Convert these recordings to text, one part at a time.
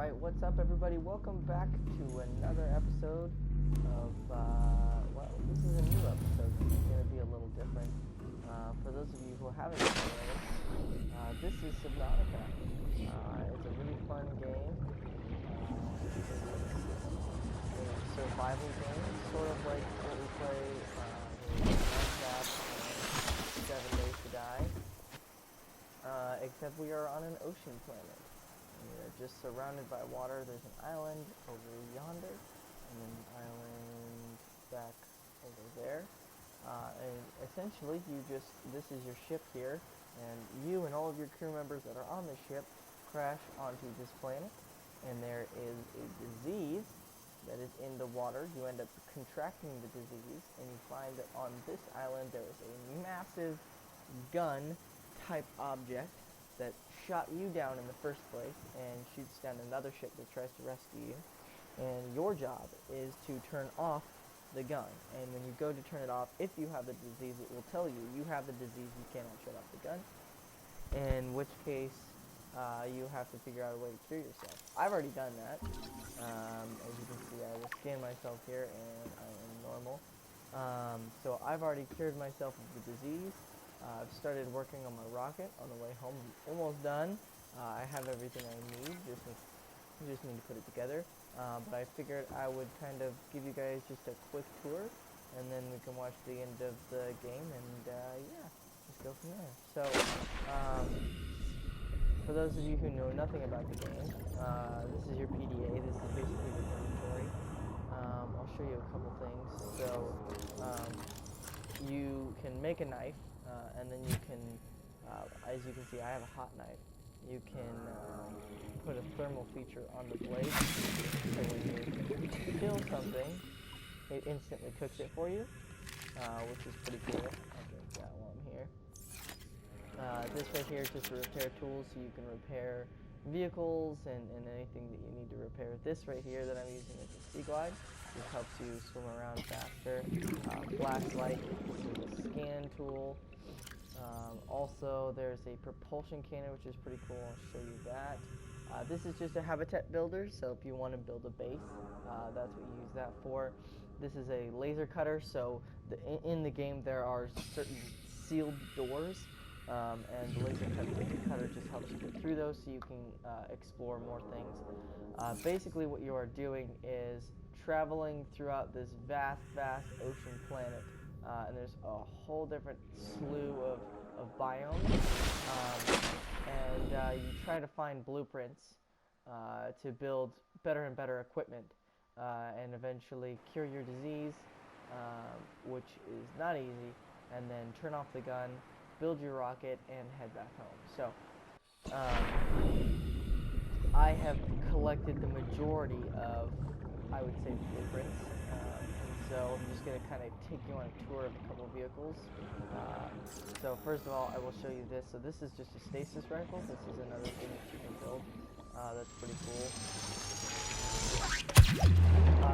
Alright, what's up everybody? Welcome back to another episode of, well, this is a new episode. It's going to be a little different. For those of you who haven't played it, this is Subnautica. It's a really fun game. It's a survival game, sort of like what we play in Minecraft, 7 Days to Die. Except we are on an ocean planet. We are just surrounded by water. There's an island over yonder, and then an island back over there. And essentially, this is your ship here, and you and all of your crew members that are on the ship crash onto this planet, and there is a disease that is in the water. You end up contracting the disease, and you find that on this island there is a massive gun-type object that shot you down in the first place and shoots down another ship that tries to rescue you. And your job is to turn off the gun. And when you go to turn it off, if you have the disease, it will tell you have the disease, you cannot shut off the gun. In which case, you have to figure out a way to cure yourself. I've already done that. As you can see, I will scan myself here and I am normal. So I've already cured myself of the disease. I've started working on my rocket on the way home. I'm almost done. I have everything I need. Just need to put it together. But I figured I would kind of give you guys just a quick tour, and then we can watch the end of the game, and yeah, just go from there. So, for those of you who know nothing about the game, this is your PDA. This is basically your inventory. I'll show you a couple things. So, you can make a knife. And then you can, as you can see, I have a hot knife. You can put a thermal feature on the blade, so when you kill something, it instantly cooks it for you, which is pretty cool. I'll drink that while I'm here. This right here is just a repair tool, so you can repair vehicles and anything that you need to repair. This right here that I'm using is a sea glide. This helps you swim around faster. Flashlight, this is a scan tool. Also, there's a propulsion cannon, which is pretty cool. I'll show you that. This is just a habitat builder, so if you want to build a base, that's what you use that for. This is a laser cutter, so in the game there are certain sealed doors, and the laser cutter just helps you get through those so you can explore more things. Basically what you are doing is traveling throughout this vast ocean planet. And there's a whole different slew of biomes, and you try to find blueprints to build better and better equipment, and eventually cure your disease, which is not easy, and then turn off the gun, build your rocket, and head back home. So, I have collected the majority of, I would say, blueprints. So I'm just going to kind of take you on a tour of a couple vehicles. So first of all, I will show you this. So this is just a stasis rifle. This is another thing that you can build. That's pretty cool.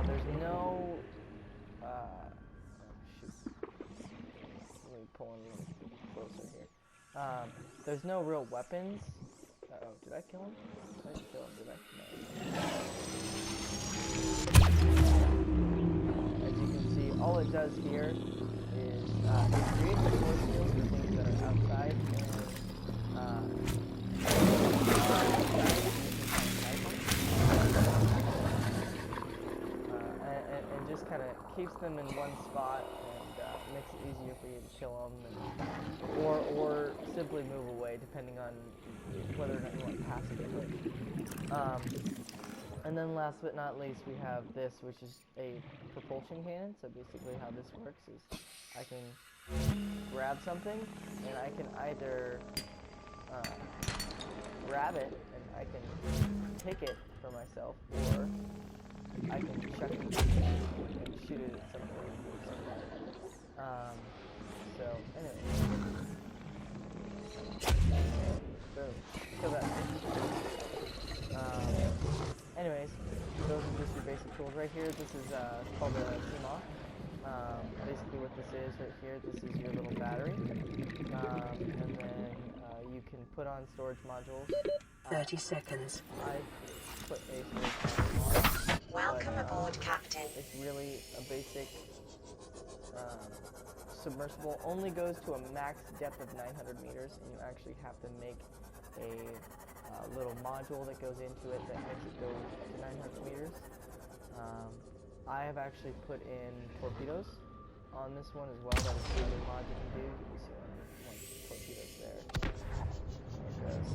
There's no... shoot. Let me pull in a little closer here. There's no real weapons. Uh-oh, did I kill him? I didn't kill him, did I? No. All it does here is it creates a force field for things that are outside, and just kind of keeps them in one spot and makes it easier for you to kill them, or simply move away depending on whether or not you want to pass it. And then last but not least, we have this, which is a propulsion cannon. So basically how this works is I can grab something, and I can either grab it, and I can take it for myself, or I can chuck it and shoot it at something. So, anyway. Boom. So that's anyways, those are just your basic tools right here. This is called a CMOS. Basically what this is right here, this is your little battery. And then you can put on storage modules. 30 seconds. I put a storage module on. Welcome aboard, Captain. It's really a basic submersible. Only goes to a max depth of 900 meters, and you actually have to make a little module that goes into it that makes it go to 900 meters. I have actually put in torpedoes on this one as well. That is another mod you can do. You can see one torpedoes there. There it goes.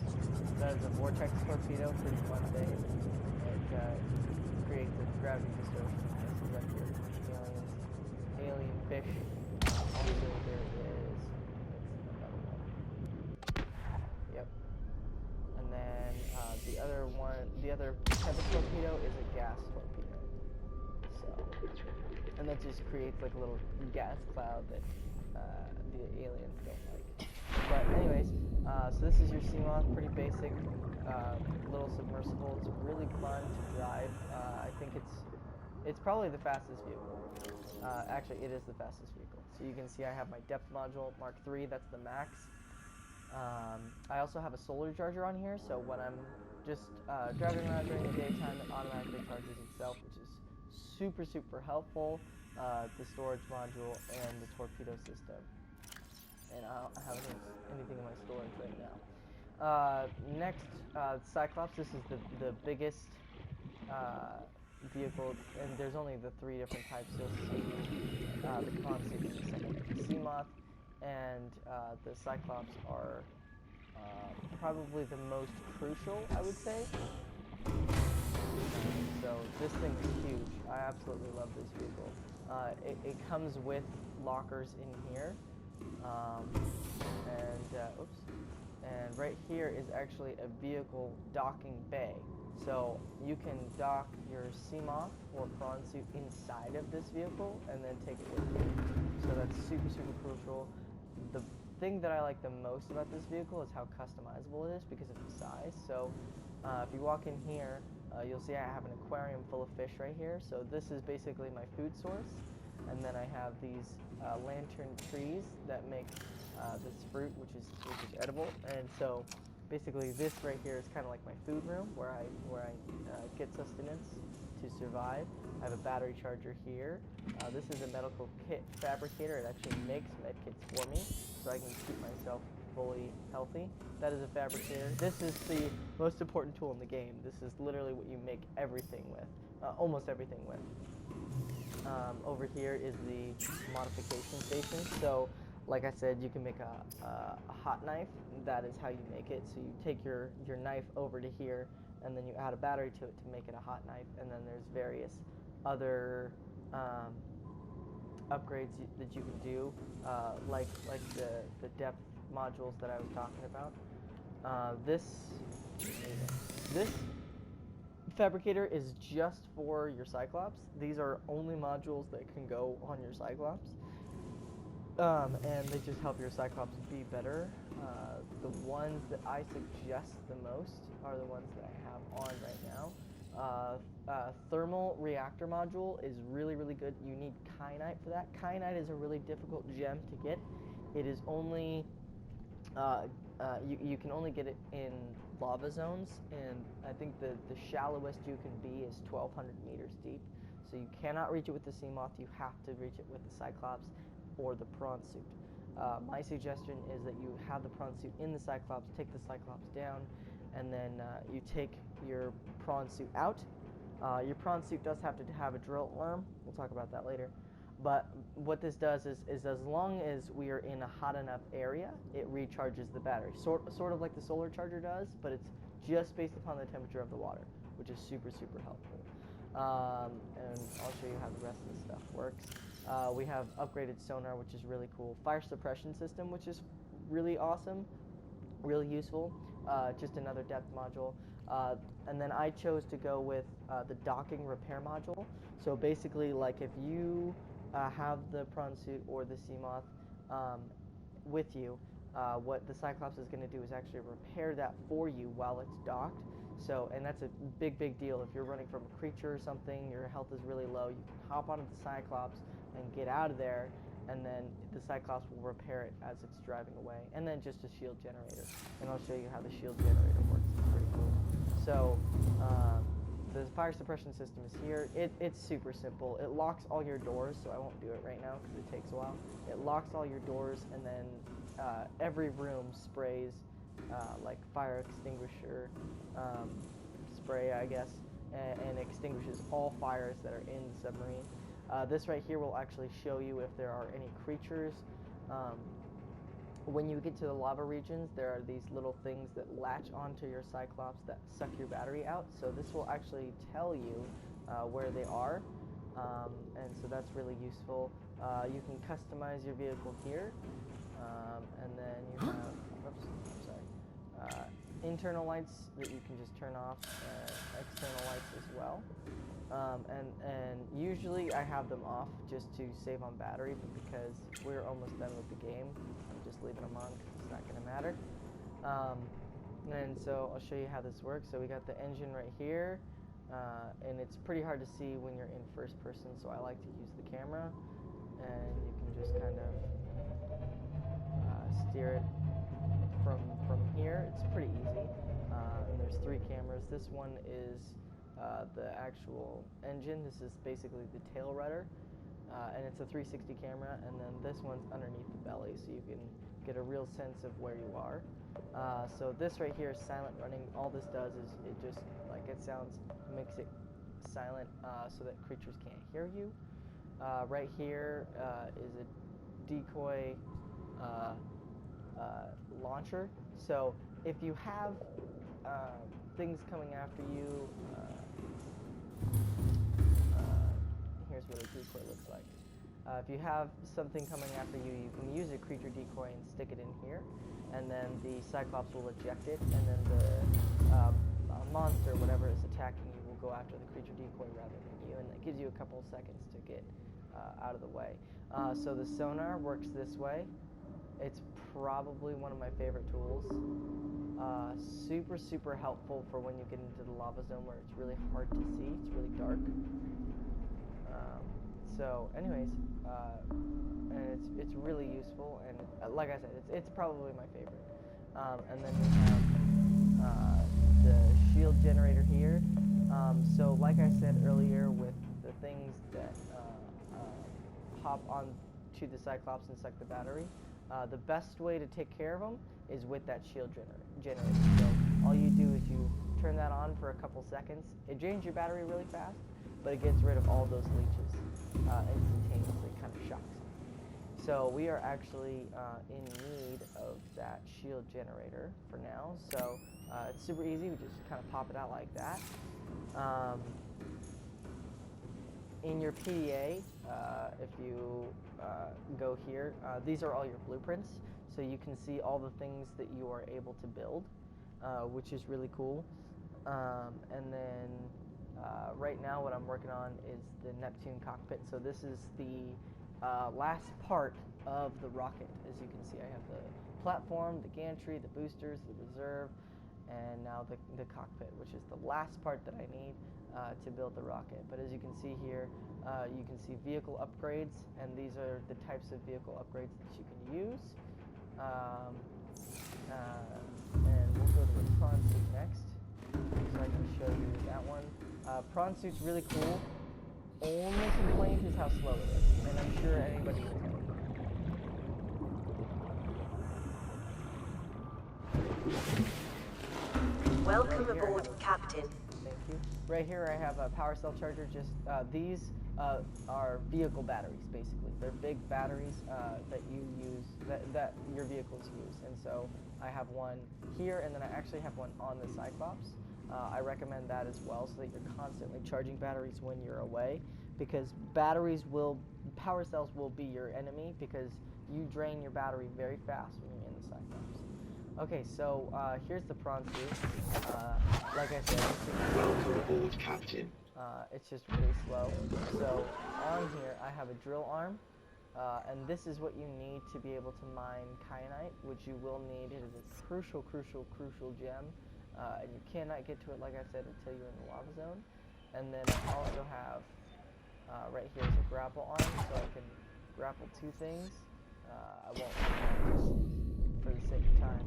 That is a vortex torpedo, pretty fun thing. It creates a gravity distortion. This is like your alien fish. Also, there is another one. Yep. And then the other type of torpedo is a gas torpedo. So, and that just creates like a little gas cloud that the aliens don't like. But anyways, so this is your Seamoth, pretty basic little submersible. It's really fun to drive. I think it's probably the fastest vehicle. Actually, it is the fastest vehicle. So you can see I have my depth module, Mark III, that's the max. I also have a solar charger on here, so when I'm just driving around during the daytime, it automatically charges itself, which is super, super helpful. The storage module and the torpedo system. And I don't have anything in my storage right now. Next, Cyclops. This is the biggest vehicle, and there's only the 3 different types. You'll see the Consuit in a second. The Seamoth and the Cyclops are probably the most crucial, I would say. So this thing is huge. I absolutely love this vehicle. It comes with lockers in here, and right here is actually a vehicle docking bay. So you can dock your Seamoth or prawn suit inside of this vehicle and then take it with you. So that's super, super crucial. The thing that I like the most about this vehicle is how customizable it is because of the size. So if you walk in here, you'll see I have an aquarium full of fish right here. So this is basically my food source. And then I have these lantern trees that make this fruit, which is edible. And so basically this right here is kind of like my food room where I get sustenance to survive. I have a battery charger here. This is a medical kit fabricator. It actually makes med kits for me so I can keep myself fully healthy. That is a fabricator. This is the most important tool in the game. This is literally what you make everything with, almost everything with. Over here is the modification station. So like I said, you can make a hot knife. That is how you make it. So you take your knife over to here, and then you add a battery to it to make it a hot knife. And then there's various other upgrades that you can do, like the depth modules that I was talking about. This fabricator is just for your Cyclops. These are only modules that can go on your Cyclops. And they just help your Cyclops be better. The ones that I suggest the most are the ones that I have on right now. Thermal reactor module is really, really good. You need kyanite for that. Kyanite is a really difficult gem to get. It is only, you can only get it in lava zones, and I think the shallowest you can be is 1,200 meters deep. So you cannot reach it with the Seamoth. You have to reach it with the Cyclops or the prawn suit. My suggestion is that you have the prawn suit in the Cyclops, take the Cyclops down, and then you take your prawn suit out. Your prawn suit does have to have a drill arm. We'll talk about that later. But what this does is as long as we are in a hot enough area, it recharges the battery. Sort of like the solar charger does, but it's just based upon the temperature of the water, which is super, super helpful. And I'll show you how the rest of the stuff works. We have upgraded sonar, which is really cool. Fire suppression system, which is really awesome, really useful. Just another depth module. And then I chose to go with the docking repair module. So basically, like if you have the prawn suit or the Seamoth with you, what the Cyclops is going to do is actually repair that for you while it's docked. So, and that's a big, big deal. If you're running from a creature or something, your health is really low, you can hop onto the Cyclops and get out of there and then the Cyclops will repair it as it's driving away, and then just a shield generator. And I'll show you how the shield generator works. It's pretty cool. So the fire suppression system is here. It's super simple. It locks all your doors, so I won't do it right now because it takes a while. It locks all your doors, and then every room sprays like fire extinguisher spray, I guess, and extinguishes all fires that are in the submarine. This right here will actually show you if there are any creatures. When you get to the lava regions, there are these little things that latch onto your Cyclops that suck your battery out. So this will actually tell you where they are, and so that's really useful. You can customize your vehicle here, and then you have, oops, I'm sorry, internal lights that you can just turn off, and external lights as well. And usually I have them off just to save on battery, but because we're almost done with the game, I'm just leaving them on because it's not going to matter. And so I'll show you how this works. So we got the engine right here, and it's pretty hard to see when you're in first person, so I like to use the camera, and you can just kind of steer it from here. It's pretty easy, and there's 3 cameras. This one is the actual engine. This is basically the tail rudder, and it's a 360 camera, and then this one's underneath the belly, so you can get a real sense of where you are. So this right here is silent running. All this does is it just, like it sounds, makes it silent so that creatures can't hear you. Right here is a decoy launcher. So if you have things coming after you, here's what a decoy looks like. If you have something coming after you, you can use a creature decoy and stick it in here, and then the Cyclops will eject it, and then the monster, whatever is attacking you, will go after the creature decoy rather than you, and that gives you a couple seconds to get out of the way. So the sonar works this way. It's probably one of my favorite tools. Super helpful for when you get into the lava zone where it's really hard to see. It's really dark. So anyways, and it's really useful, and like I said, it's probably my favorite. And then we have the shield generator here. So like I said earlier, with the things that hop on to the Cyclops and suck the battery, the best way to take care of them is with that shield generator. So all you do is you turn that on for a couple seconds. It drains your battery really fast, but it gets rid of all those leeches instantaneously. Kind of shocks them. So we are actually in need of that shield generator for now. So it's super easy. We just kind of pop it out like that. In your PDA, if you go here, these are all your blueprints, so you can see all the things that you are able to build, which is really cool. And then right now what I'm working on is the Neptune cockpit. So this is the last part of the rocket. As you can see, I have the platform, the gantry, the boosters, the reserve, and now the cockpit, which is the last part that I need to build the rocket. But as you can see here, you can see vehicle upgrades, and these are the types of vehicle upgrades that you can use. And we'll go to the prawn suit next, so I can show you that one. Prawn suit's really cool. Only complaint is how slow it is, and I'm sure anybody will tell you. Welcome aboard, Captain. Thank you. Right here I have a power cell charger. Just these are vehicle batteries, basically. They're big batteries that you use, that your vehicles use. And so I have one here, and then I actually have one on the Cyclops. I recommend that as well, so that you're constantly charging batteries when you're away, because power cells will be your enemy, because you drain your battery very fast when you're in the Cyclops. Okay, so here's the prawn suit. Like I said, Welcome aboard, Captain. It's just really slow. So on here, I have a drill arm, and this is what you need to be able to mine kyanite, which you will need. It is a crucial gem, and you cannot get to it, like I said, until you're in the lava zone. And then I also have right here is a grapple arm, so I can grapple two things. I won't just for the sake of time.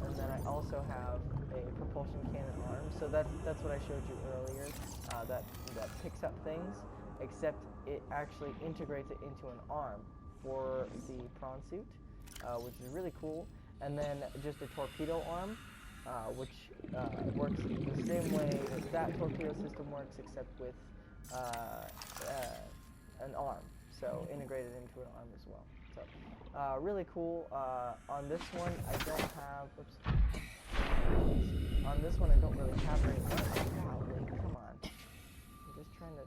And then I also have a propulsion cannon arm. So that's what I showed you earlier. That picks up things, except it actually integrates it into an arm for the prawn suit, which is really cool. And then just a torpedo arm, which works the same way that torpedo system works, except with an arm. So integrated into an arm as well. So really cool. On this one, I don't have. Oops. On this one, I don't really have very much. Golly, come on. I'm just trying to.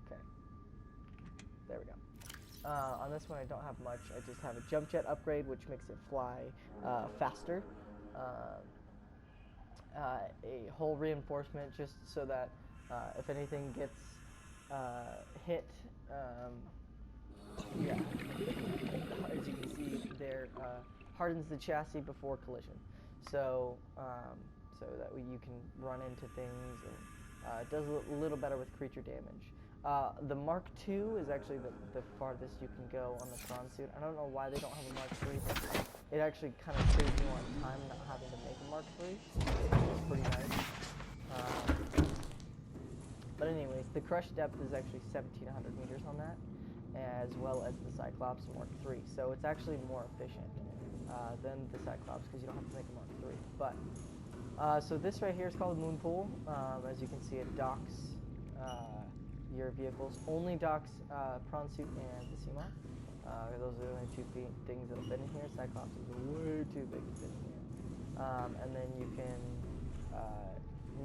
Okay. There we go. On this one, I don't have much. I just have a jump jet upgrade, which makes it fly faster. A hull reinforcement, just so that if anything gets hit, yeah, as you can see there, hardens the chassis before collision. So, so that way you can run into things, and it does a little better with creature damage. The Mark II is actually the farthest you can go on the prawn suit. I don't know why they don't have a Mark III, but it actually kind of saves you on time not having to make a Mark III. It's pretty nice. But anyways, the crush depth is actually 1,700 meters on that, as well as the Cyclops Mark III. So it's actually more efficient than the Cyclops because you don't have to make a Mark III. But so this right here is called Moon Pool. As you can see, it docks your vehicles. Only docks prawn suit and the Seamoth. Those are the only two things that have been in here. Cyclops is way too big to fit in here. And then you can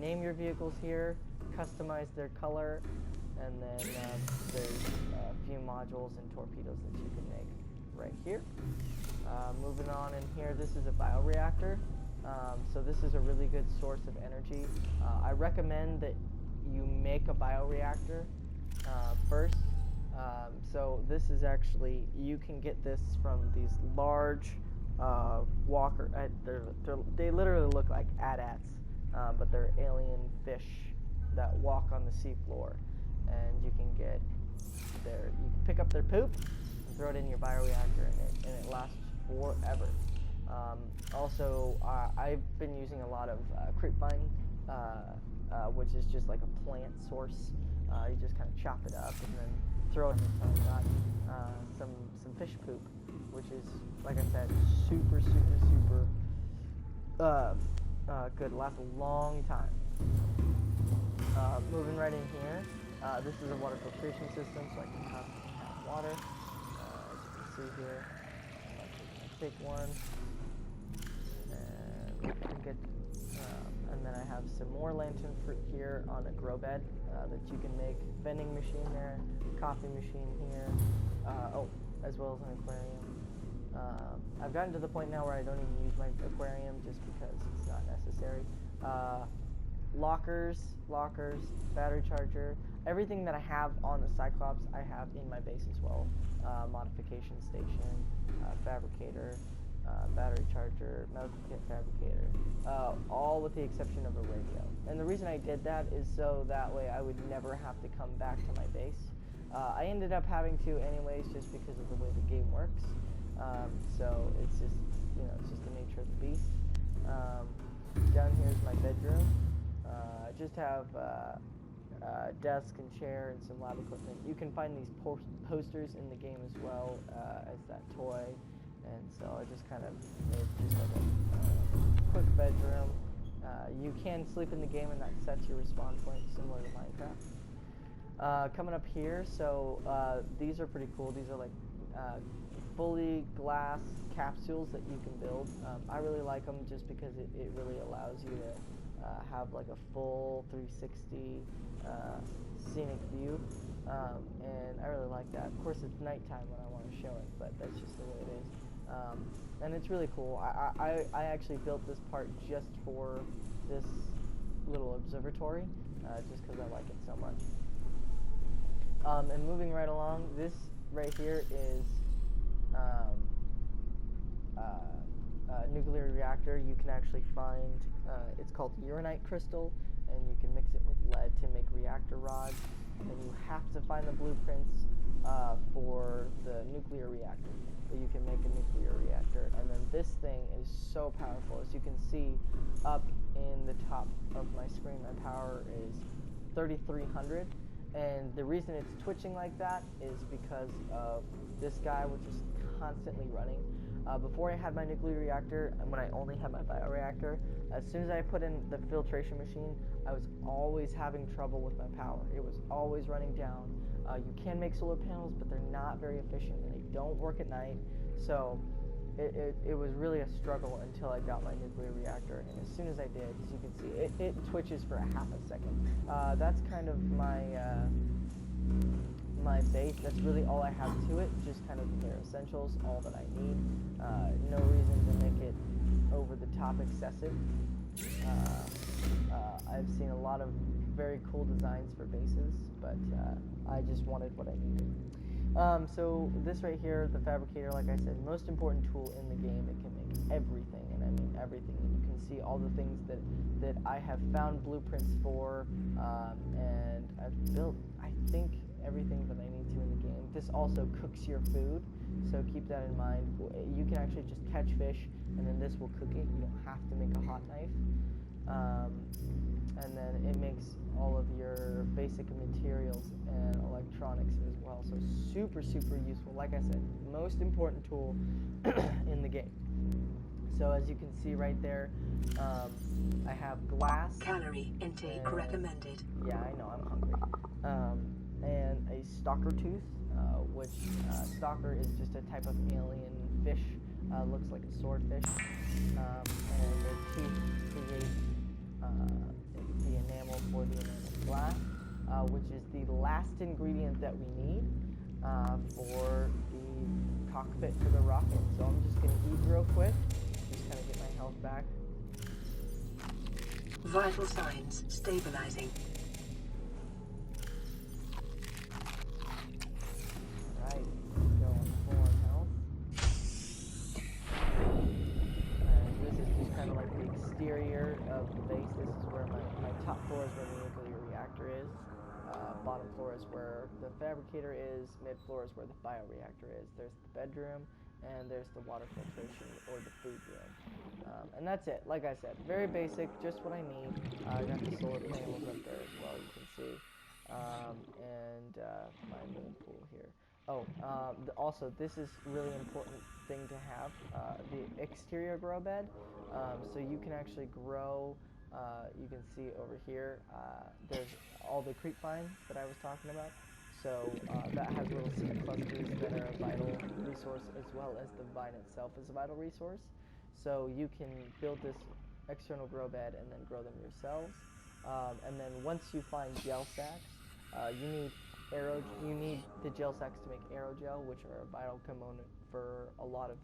name your vehicles here, customize their color, and then there's a few modules and torpedoes that you can make right here. Moving on in here, this is a bioreactor. So this is a really good source of energy. I recommend that you make a bioreactor first. So this is actually, you can get this from these large walker, they literally look like AT-ATs, but they're alien fish that walk on the seafloor. And you can get you can pick up their poop and throw it in your bioreactor, and it lasts forever. Also, I've been using a lot of creepvine, which is just like a plant source. You just kind of chop it up and then throw it in. Got some fish poop, which is, like I said, super good. Lasts a long time. Moving right in here, this is a water filtration system, so I can constantly have water. As you can see here, I'm actually going to take one, and we can get, and then I have some more lantern fruit here on a grow bed that you can make. Vending machine there, coffee machine here, as well as an aquarium. I've gotten to the point now where I don't even use my aquarium just because it's not necessary. Lockers, battery charger, everything that I have on the Cyclops, I have in my base as well. Modification station, fabricator, battery charger, medical kit fabricator, all with the exception of a radio. And the reason I did that is so that way I would never have to come back to my base. I ended up having to anyways just because of the way the game works. So it's just, it's just the nature of the beast. Down here is my bedroom. I just have desk and chair and some lab equipment. You can find these posters in the game as well as that toy, and so I just kind of made just like a quick bedroom. You can sleep in the game, and that sets your respawn point similar to Minecraft. Coming up here, so these are pretty cool. These are like fully glass capsules that you can build. I really like them just because it really allows you to have like a full 360 scenic view, and I really like that. Of course, it's nighttime when I want to show it, but that's just the way it is. And it's really cool. I actually built this part just for this little observatory, just because I like it so much. And moving right along, this right here is nuclear reactor. You can actually find, it's called uranite crystal, and you can mix it with lead to make reactor rods. And you have to find the blueprints for the nuclear reactor. But you can make a nuclear reactor, and then this thing is so powerful. As you can see up in the top of my screen, my power is 3,300, and the reason it's twitching like that is because of this guy, which is constantly running. Before I had my nuclear reactor, and when I only had my bioreactor, as soon as I put in the filtration machine, I was always having trouble with my power. It was always running down. You can make solar panels, but they're not very efficient, and they don't work at night. So it was really a struggle until I got my nuclear reactor, and as soon as I did, as you can see, it twitches for a half a second. That's kind of my my base. That's really all I have to it, just kind of the bare essentials, all that I need. No reason to make it over the top excessive. I've seen a lot of very cool designs for bases, but I just wanted what I needed. So this right here, the fabricator, like I said, most important tool in the game. It can make everything, and I mean everything. And you can see all the things that I have found blueprints for, and I've built, I think, everything that I need to in the game. This also cooks your food, so keep that in mind. You can actually just catch fish, and then this will cook it. You don't have to make a hot knife. And then it makes all of your basic materials and electronics as well. So super, super useful. Like I said, most important tool in the game. So as you can see right there, I have glass. Calorie intake recommended. Yeah, I know, I'm hungry. And a stalker tooth, which stalker is just a type of alien fish. Looks like a swordfish. And the teeth create the enamel for the enamel glass, which is the last ingredient that we need for the cockpit for the rocket. So I'm just going to eat real quick, just kind of get my health back. Vital signs stabilizing. Right, go on full on health. And this is just kind of like the exterior of the base. This is where my top floor is where the nuclear reactor is. Bottom floor is where the fabricator is. Mid floor is where the bioreactor is. There's the bedroom, and there's the water filtration or the food room. And that's it. Like I said, very basic, just what I need. I got the solar panels up there as well, you can see. And my moon pool here. Oh, also, this is really important thing to have, the exterior grow bed. So you can actually grow, you can see over here, there's all the creep vine that I was talking about. So that has little seed clusters that are a vital resource, as well as the vine itself is a vital resource. So you can build this external grow bed and then grow them yourselves. And then once you find gel sacks, you need the gel sacks to make aerogel, which are a vital component for a lot of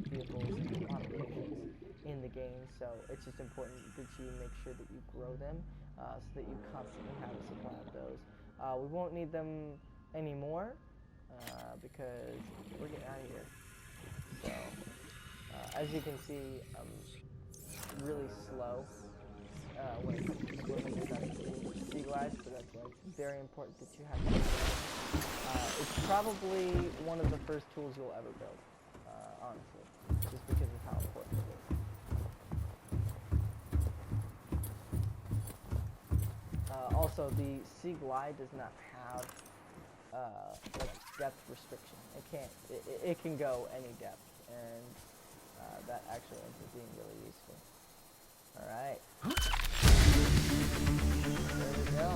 vehicles and modifications in the game. So it's just important that you make sure that you grow them so that you constantly have a supply of those. We won't need them anymore because we're getting out of here. So as you can see, I'm really slow when it comes to swimming and that's sea glass, so that's why it's very important that you have it. It's probably one of the first tools you'll ever build, honestly, just because of how important it is. Also, the Sea Glide does not have like depth restriction. It can't. It can go any depth, and that actually ends up being really useful. All right. There we go.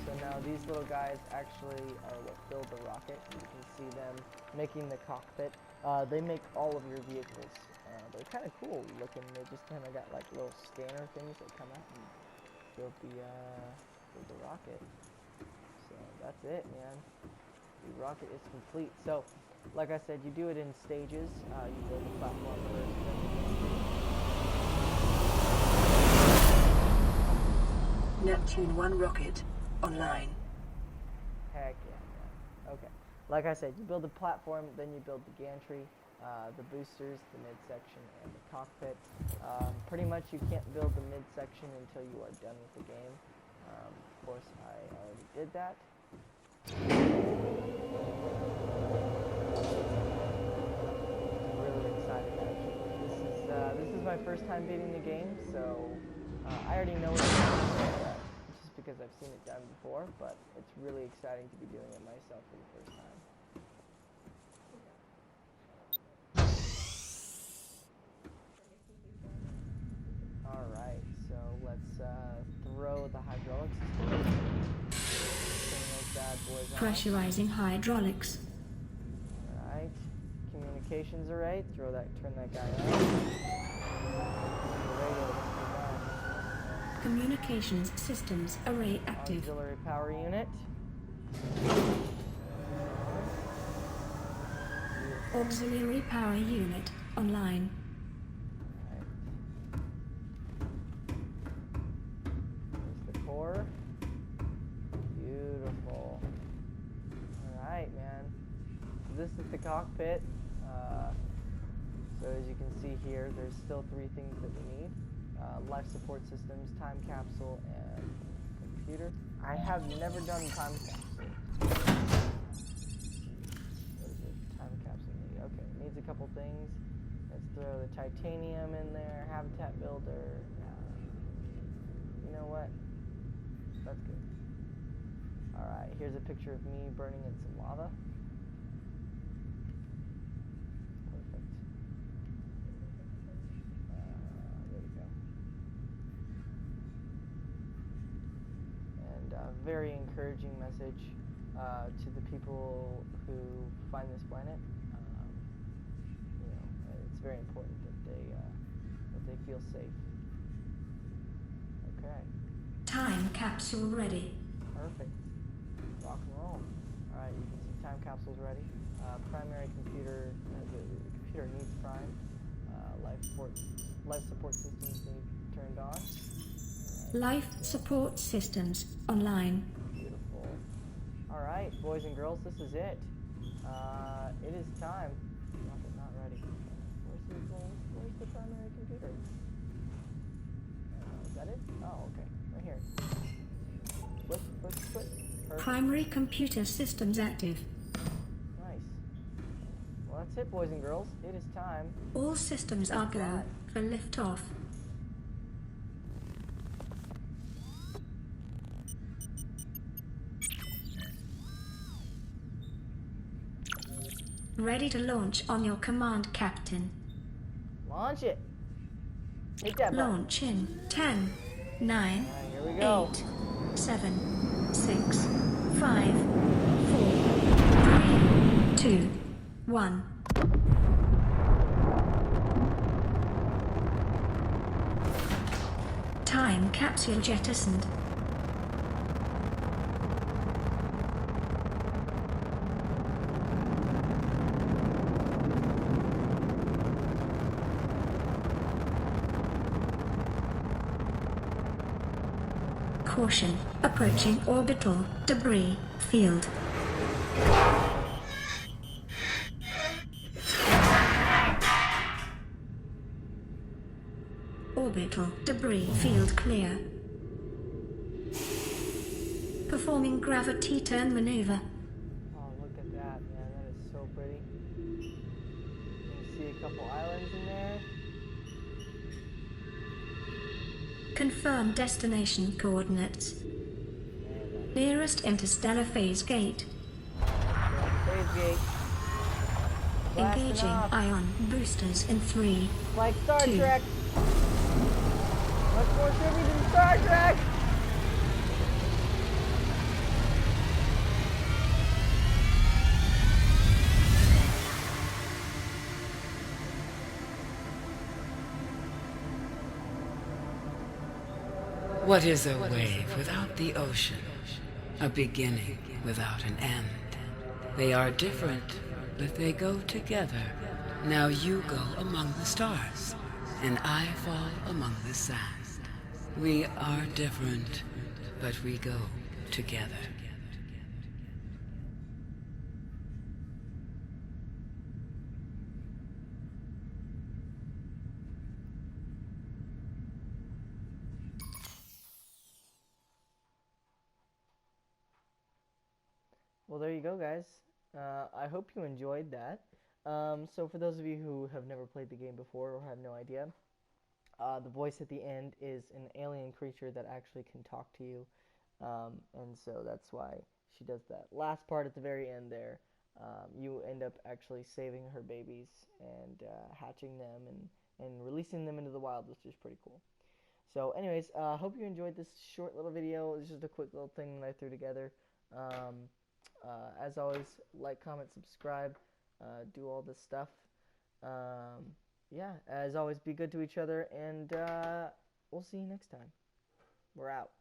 So now these little guys actually are what build the rocket. You can see them making the cockpit. They make all of your vehicles. They're kind of cool looking. They just kind of got like little scanner things that come out and build the rocket. So that's it, man. The rocket is complete. So, like I said, you do it in stages. You build the platform first. Neptune 1 rocket online. Heck yeah, man. Okay. Like I said, you build the platform, then you build the gantry, the boosters, the midsection, and the cockpit. Pretty much you can't build the midsection until you are done with the game. Of course, I already did that. Really excited actually. This is my first time beating the game, so I already know what it's like, just because I've seen it done before, but it's really exciting to be doing it myself for the first time. Alright, so let's throw the hydraulic system. Turn those bad boys on. Pressurizing hydraulics. Alright. Communications array. Turn that guy on. Radio, Communications systems array active. auxiliary power unit. Auxiliary power unit online. There's the core. Beautiful. Alright, man. So this is the cockpit. So as you can see here, there's still 3 things that we need. Life support systems, time capsule, and computer. I have never done time capsule. What does the time capsule need? Okay, it needs a couple things. Let's throw the titanium in there, habitat builder. You know what? That's good. Alright, here's a picture of me burning in some lava. Perfect. There we go. And a very encouraging message to the people who find this planet. You know, it's very important that they feel safe. Okay. Time capsule ready. Perfect. Rock and roll. Alright, you can see time capsule's ready. Primary computer, the computer needs prime. Life support systems need turned on. Alright. Life support systems online. Beautiful. Alright, boys and girls, this is it. It is time. Rocket not ready. Where's the primary computer? Is that it? Oh, okay. Right here. Flip. Perfect. Primary computer systems active. Nice. Well, that's it, boys and girls. It is time. All systems are go for liftoff. Ready to launch on your command, Captain. Launch it. Hit that button. Launch in 10, 9, Alright, here we go. 8, 7, 6, 5, 4, 3, 2, 1. Time capsule jettisoned. Caution, approaching orbital debris field. Orbital debris field clear. Performing gravity turn maneuver. Oh, look at that, man. That is so pretty. You can see a couple islands in there. Confirm destination coordinates. Nearest interstellar phase gate. Phase gate. Blasting Engaging off. ion boosters in 3. Like Star 2. Trek. Much more trippy than Star Trek. What is a wave without the ocean? A beginning without an end. They are different, but they go together. Now you go among the stars, and I fall among the sand. We are different, but we go together. Well, there you go, guys. I hope you enjoyed that. So for those of you who have never played the game before or have no idea, the voice at the end is an alien creature that actually can talk to you. And so that's why she does that. Last part at the very end there, you end up actually saving her babies and hatching them and releasing them into the wild, which is pretty cool. So anyways, hope you enjoyed this short little video. It's just a quick little thing that I threw together. As always, like, comment, subscribe, do all this stuff. Yeah, as always, be good to each other, and we'll see you next time. We're out.